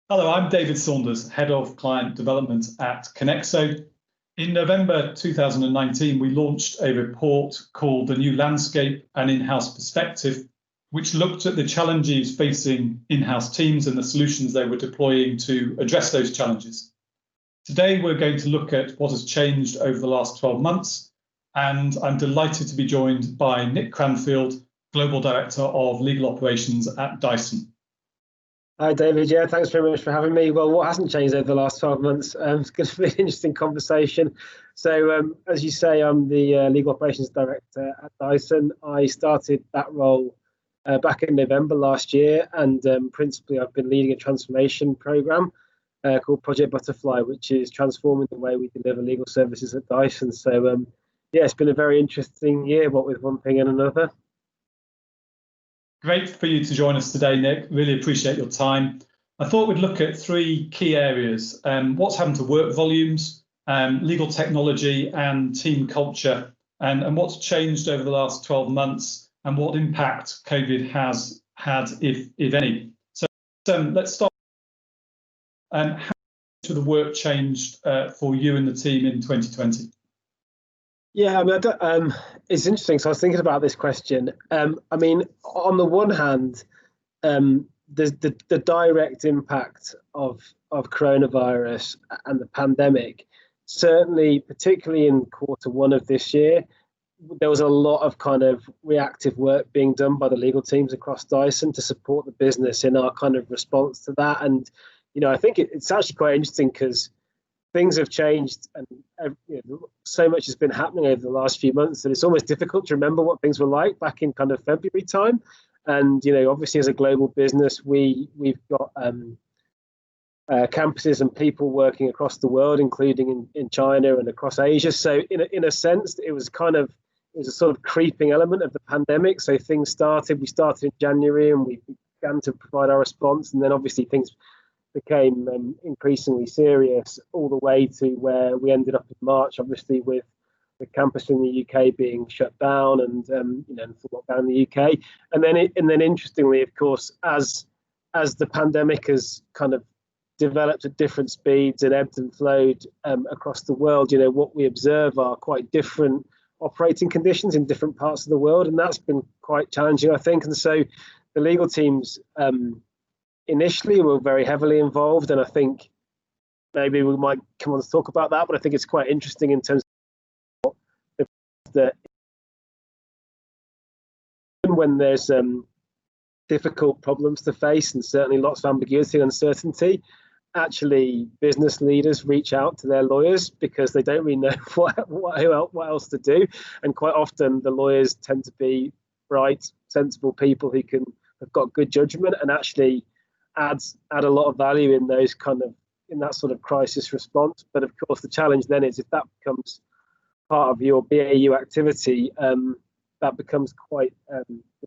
Hello, I'm David Saunders, Head of Client Development at Connexo. In November 2019, we launched a report called The New Landscape: An In-House Perspective, which looked at the challenges facing in-house teams and the solutions they were deploying to address those challenges. Today, we're going to look at what has changed over the last 12 months, and I'm delighted to be joined by Nick Cranfield, Global Director of Legal Operations at Dyson. Hi, David. Yeah, thanks very much for having me. Well, what hasn't changed over the last 12 months? It's going to be an interesting conversation. So, as you say, I'm the Legal Operations Director at Dyson. I started that role back in November last year, and principally I've been leading a transformation program called Project Butterfly, which is transforming the way we deliver legal services at Dyson. So, yeah, it's been a very interesting year, what with one thing and another. Great for you to join us today, Nick. Really appreciate your time. I thought we'd look at three key areas: what's happened to work volumes, legal technology, and team culture, and what's changed over the last 12 months, and what impact COVID has had, if any. So let's start. How much of the work changed for you and the team in 2020? Yeah, I mean, it's interesting. So I was thinking about this question. I mean, on the one hand, the direct impact of coronavirus and the pandemic, certainly, particularly in Q1 of this year, there was a lot of kind of reactive work being done by the legal teams across Dyson to support the business in our kind of response to that. And, you know, I think it's actually quite interesting because things have changed and so much has been happening over the last few months that it's almost difficult to remember what things were like back in kind of February time. And, you know, obviously as a global business, we've got campuses and people working across the world, including in China and across Asia. So in a sense, it was a sort of creeping element of the pandemic. So we started in January and we began to provide our response. And then obviously things became increasingly serious all the way to where we ended up in March, obviously with the campus in the UK being shut down and full lockdown in the UK. And then interestingly, of course, as the pandemic has kind of developed at different speeds and ebbed and flowed across the world, you know, what we observe are quite different operating conditions in different parts of the world, and that's been quite challenging, I think. And so the legal teams initially were very heavily involved, and I think maybe we might come on to talk about that, but I think it's quite interesting in terms of that when there's difficult problems to face and certainly lots of ambiguity and uncertainty, actually business leaders reach out to their lawyers because they don't really know what else to do, and quite often the lawyers tend to be bright, sensible people who have got good judgment and actually add a lot of value in that sort of crisis response. But of course, the challenge then is if that becomes part of your BAU activity, that becomes quite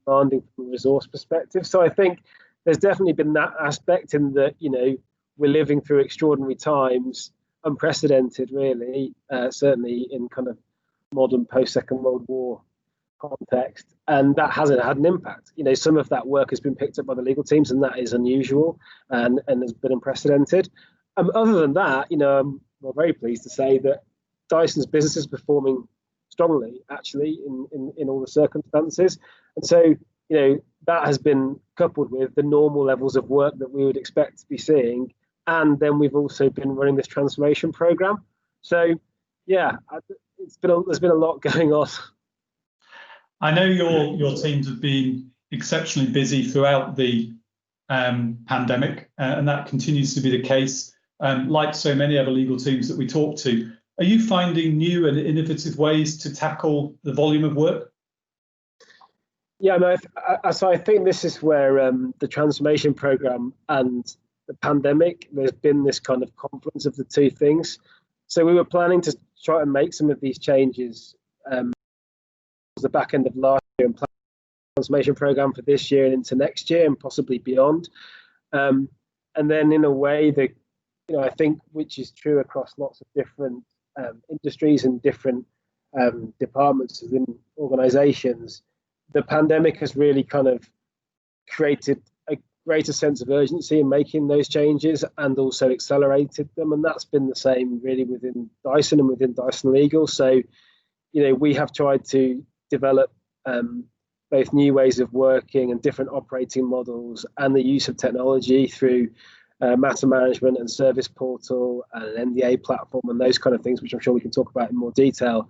demanding from a resource perspective. So I think there's definitely been that aspect in that, you know, we're living through extraordinary times, unprecedented, really, certainly in kind of modern post-Second World War context, and that hasn't had an impact. You know, some of that work has been picked up by the legal teams, and that is unusual and has been unprecedented. Other than that, you know, we're very pleased to say that Dyson's business is performing strongly, actually, in all the circumstances. And so, you know, that has been coupled with the normal levels of work that we would expect to be seeing, and then we've also been running this transformation program. So, yeah, there's been a lot going on. I know your teams have been exceptionally busy throughout the pandemic, and that continues to be the case. Like so many other legal teams that we talk to, are you finding new and innovative ways to tackle the volume of work? Yeah, no, so I think this is where the transformation program and the pandemic, there's been this kind of confluence of the two things. So we were planning to try and make some of these changes the back end of last year and plan a transformation program for this year and into next year and possibly beyond. And then in a way that, you know, I think which is true across lots of different industries and different departments within organizations, the pandemic has really kind of created greater sense of urgency in making those changes and also accelerated them. And that's been the same really within Dyson and within Dyson Legal. So, we have tried to develop both new ways of working and different operating models and the use of technology through matter management and service portal and an NDA platform and those kind of things, which I'm sure we can talk about in more detail,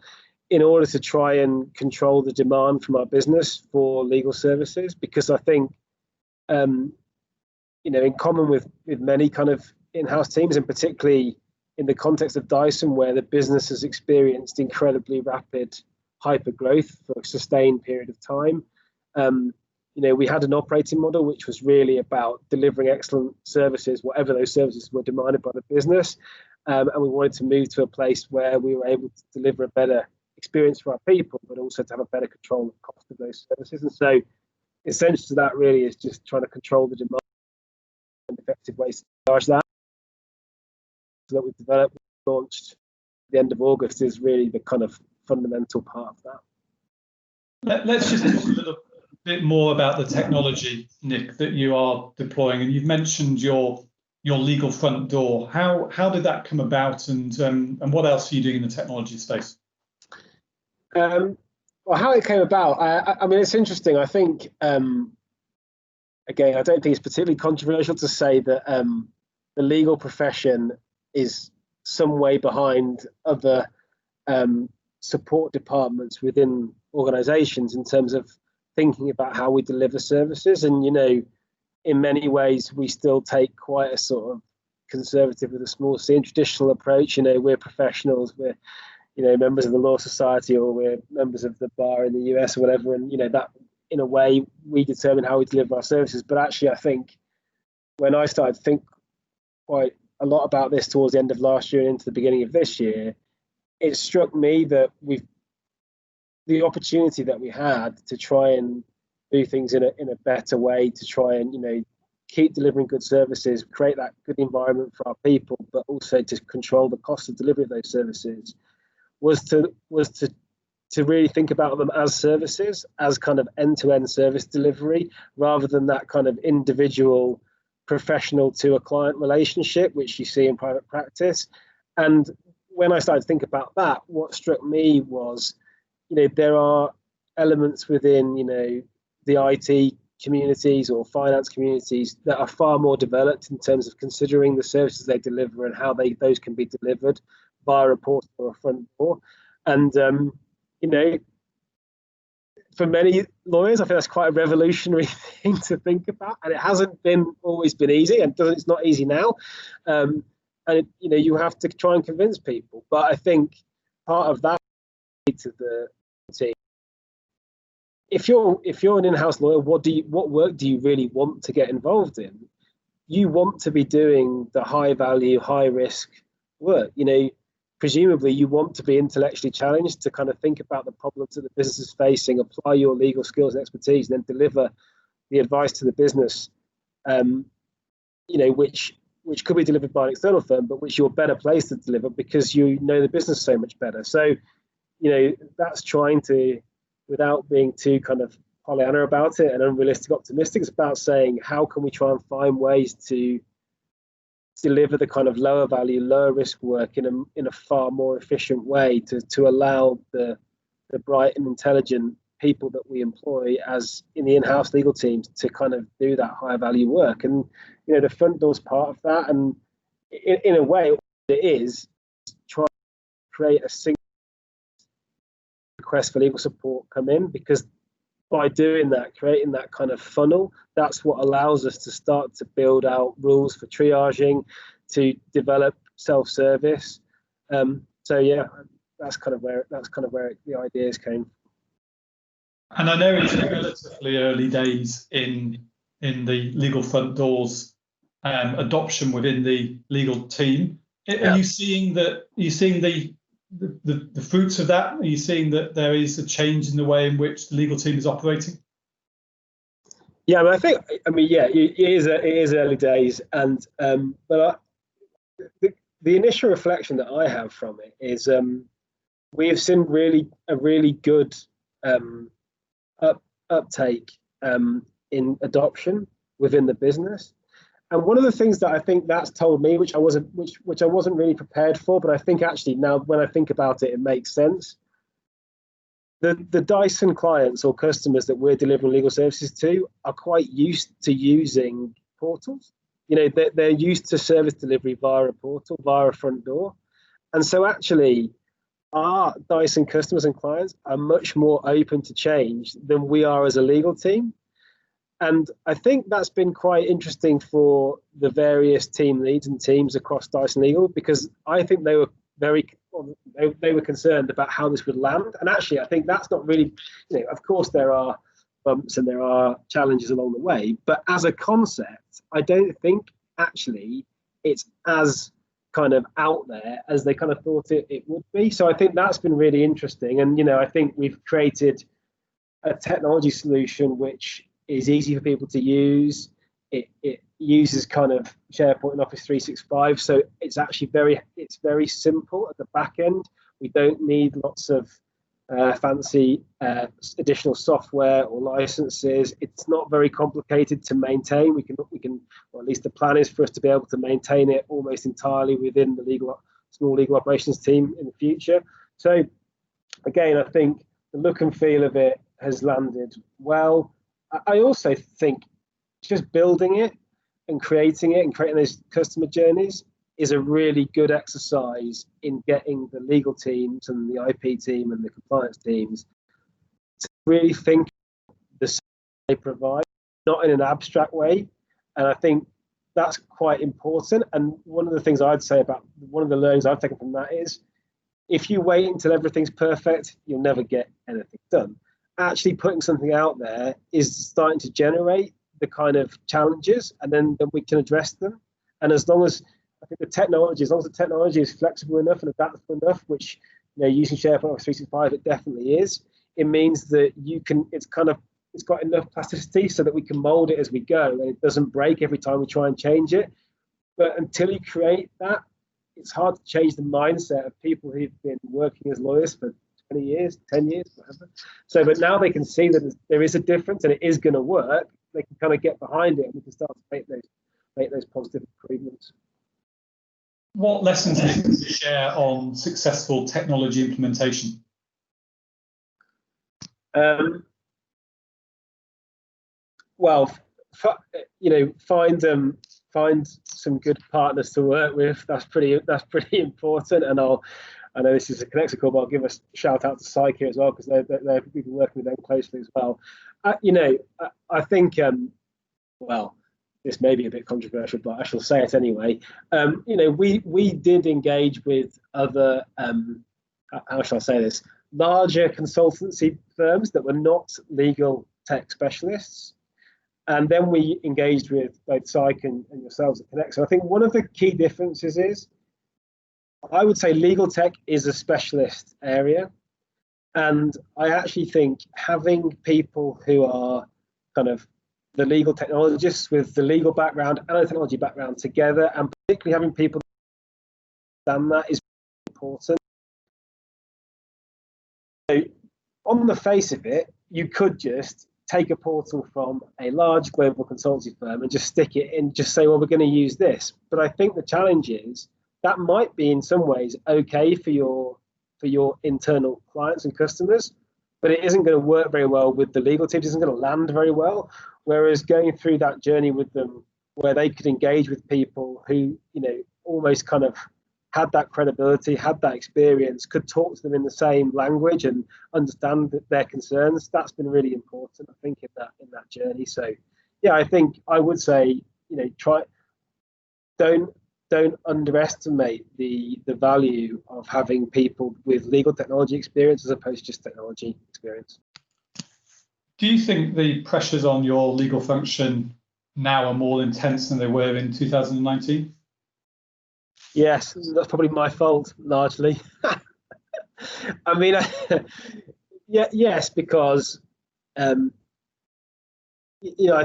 in order to try and control the demand from our business for legal services. Because I think, in common with many kind of in-house teams, and particularly in the context of Dyson, where the business has experienced incredibly rapid hyper growth for a sustained period of time. We had an operating model which was really about delivering excellent services, whatever those services were demanded by the business. And we wanted to move to a place where we were able to deliver a better experience for our people, but also to have a better control of the cost of those services. And so essential to that really is just trying to control the demand and effective ways to charge that. So that we've developed, launched at the end of August is really the kind of fundamental part of that. Let's just talk a little bit more about the technology, Nick, that you are deploying. And you've mentioned your legal front door. How did that come about, and what else are you doing in the technology space? Well, how it came about, I mean, it's interesting. I think, again, I don't think it's particularly controversial to say that the legal profession is some way behind other support departments within organizations in terms of thinking about how we deliver services. And, in many ways, we still take quite a sort of conservative with a small c and traditional approach. We're professionals, we're, members of the Law Society, or we're members of the bar in the US or whatever. And, that in a way, we determine how we deliver our services. But actually, I think when I started to think quite a lot about this towards the end of last year and into the beginning of this year, it struck me that the opportunity that we had to try and do things in a better way, to try and keep delivering good services, create that good environment for our people, but also to control the cost of delivery of those services, was to really think about them as services, as kind of end-to-end service delivery, rather than that kind of individual professional to a client relationship, which you see in private practice. And when I started to think about that, what struck me was, there are elements within, the IT communities or finance communities that are far more developed in terms of considering the services they deliver and how those can be delivered via a portal or a front door. And, for many lawyers, I think that's quite a revolutionary thing to think about, and it hasn't always been easy, and it's not easy now. You have to try and convince people. But I think part of that to the team. If you're an in-house lawyer, what work do you really want to get involved in? You want to be doing the high value, high risk work. Presumably you want to be intellectually challenged to kind of think about the problems that the business is facing, apply your legal skills and expertise, and then deliver the advice to the business, which could be delivered by an external firm, but which you're better placed to deliver because you know the business so much better. So, that's trying to, without being too kind of Pollyanna about it and unrealistic optimistic, it's about saying, how can we try and find ways to deliver the kind of lower value, lower risk work in a far more efficient way to allow the bright and intelligent people that we employ as in the in-house legal teams to kind of do that higher value work. And, the front door's part of that. And in a way, it is trying to create a single request for legal support come in, because by doing that, creating that kind of funnel, that's what allows us to start to build out rules for triaging, to develop self-service. So yeah, that's kind of where the ideas came. And I know it's relatively early days in the legal front doors adoption within the legal team. Are you seeing that? Are you seeing the fruits of that? Are you seeing that there is a change in the way in which the legal team is operating? Yeah, it is early days, and but the initial reflection that I have from it is we have seen a really good uptake in adoption. within the business. And one of the things that I think that's told me, which I wasn't really prepared for, but I think actually now when I think about it, it makes sense. The Dyson clients or customers that we're delivering legal services to are quite used to using portals. They're used to service delivery via a portal, via a front door. And so actually, our Dyson customers and clients are much more open to change than we are as a legal team. And I think that's been quite interesting for the various team leads and teams across Dyson Legal, because I think they were they were concerned about how this would land. And actually, I think that's not really, of course there are bumps and there are challenges along the way, but as a concept, I don't think actually it's as kind of out there as they kind of thought it would be. So I think that's been really interesting. And, I think we've created a technology solution which is easy for people to use. It uses kind of SharePoint and Office 365, so it's actually very simple at the back end. We don't need lots of fancy additional software or licenses. It's not very complicated to maintain. We can, or at least the plan is for us to be able to maintain it almost entirely within the small legal operations team in the future. So again, I think the look and feel of it has landed well. I also think just building it and creating those customer journeys is a really good exercise in getting the legal teams and the IP team and the compliance teams to really think the service they provide, not in an abstract way. And I think that's quite important. And one of the things I'd say about one of the learnings I've taken from that is, if you wait until everything's perfect, you'll never get anything done. Actually putting something out there is starting to generate the kind of challenges, and then we can address them. And as long as the technology is flexible enough and adaptable enough, which using SharePoint 365 it definitely is, it means that it's got enough plasticity so that we can mold it as we go, and it doesn't break every time we try and change it. But until you create that, it's hard to change the mindset of people who've been working as lawyers for 20 years, 10 years, whatever. So, but now they can see that there is a difference and it is going to work. They can kind of get behind it, and we can start to make those positive improvements. What lessons can you share on successful technology implementation? Well, find some good partners to work with. That's pretty important. And I know this is a Connector call, but I'll give a shout out to Psyche as well, because we've been working with them closely as well. I think, well, this may be a bit controversial, but I shall say it anyway. We did engage with other, how shall I say this, larger consultancy firms that were not legal tech specialists. And then we engaged with both Psyche and yourselves at Connect. So I think one of the key differences is, I would say legal tech is a specialist area. And I actually think having people who are kind of the legal technologists with the legal background and the technology background together, and particularly having people understand that, is important. So on the face of it, you could just take a portal from a large global consultancy firm and just stick it in, just say, well, we're going to use this. But I think the challenge is that might be in some ways okay for your internal clients and customers, but it isn't going to work very well with the legal teams. It isn't going to land very well. Whereas going through that journey with them, where they could engage with people who, almost kind of had that credibility, had that experience, could talk to them in the same language and understand their concerns, that's been really important, I think, in that journey. So, yeah, I think I would say, don't underestimate the value of having people with legal technology experience as opposed to just technology experience. Do you think the pressures on your legal function now are more intense than they were in 2019? Yes, that's probably my fault, largely. I mean, yes, because I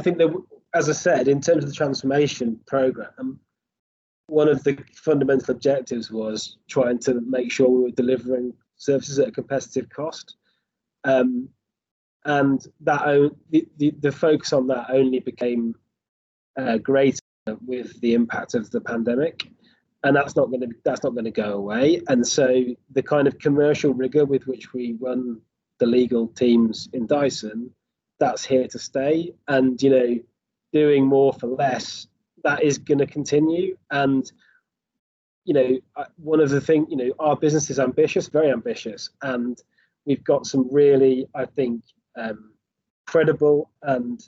think that, as I said, in terms of the transformation program, one of the fundamental objectives was trying to make sure we were delivering services at a competitive cost, and that the focus on that only became greater with the impact of the pandemic, and that's not going to go away. And so the kind of commercial rigor with which we run the legal teams in Dyson, that's here to stay. And doing more for less, that is going to continue. And one of the things, our business is ambitious, very ambitious, and we've got some really, I think, credible and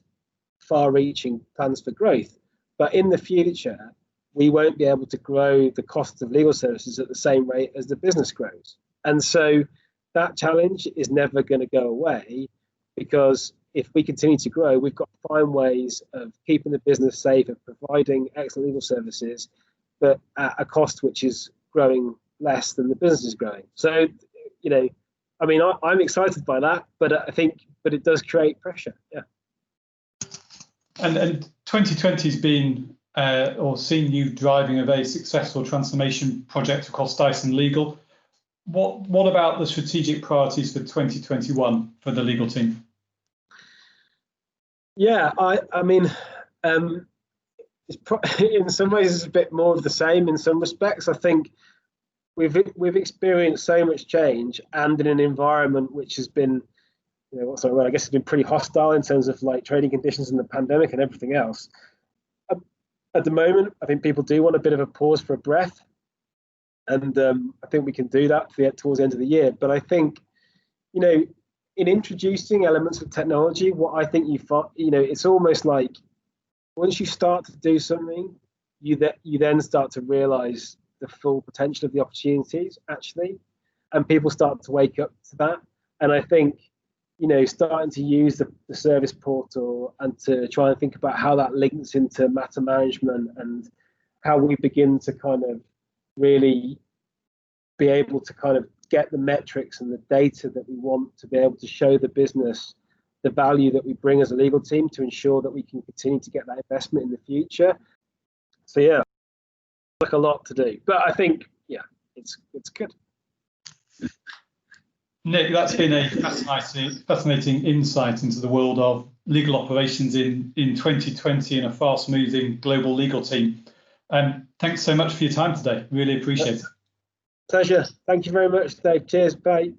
far-reaching plans for growth. But in the future, we won't be able to grow the cost of legal services at the same rate as the business grows. And so that challenge is never going to go away, because if we continue to grow, we've got to find ways of keeping the business safe, of providing excellent legal services, but at a cost which is growing less than the business is growing. So, I'm excited by that, but it does create pressure. Yeah. And 2020 has been or seen you driving a very successful transformation project across Dyson Legal. What about the strategic priorities for 2021 for the legal team? Yeah, in some ways it's a bit more of the same. In some respects, I think we've experienced so much change, and in an environment which has been, I guess it's been pretty hostile in terms of like trading conditions and the pandemic and everything else. At the moment, I think people do want a bit of a pause for a breath, and I think we can do that towards the end of the year. But I think, in introducing elements of technology, what I think it's almost like once you start to do something, you then start to realize the full potential of the opportunities, actually, and people start to wake up to that. And I think, starting to use the service portal and to try and think about how that links into matter management, and how we begin to kind of really be able to kind of get the metrics and the data that we want to be able to show the business the value that we bring as a legal team to ensure that we can continue to get that investment in the future. So yeah, like a lot to do, but I think it's good. Nick, that's been a fascinating insight into the world of legal operations in 2020 in a fast-moving global legal team. Thanks so much for your time today. Really appreciate it. Pleasure. Thank you very much, Dave. Cheers. Bye.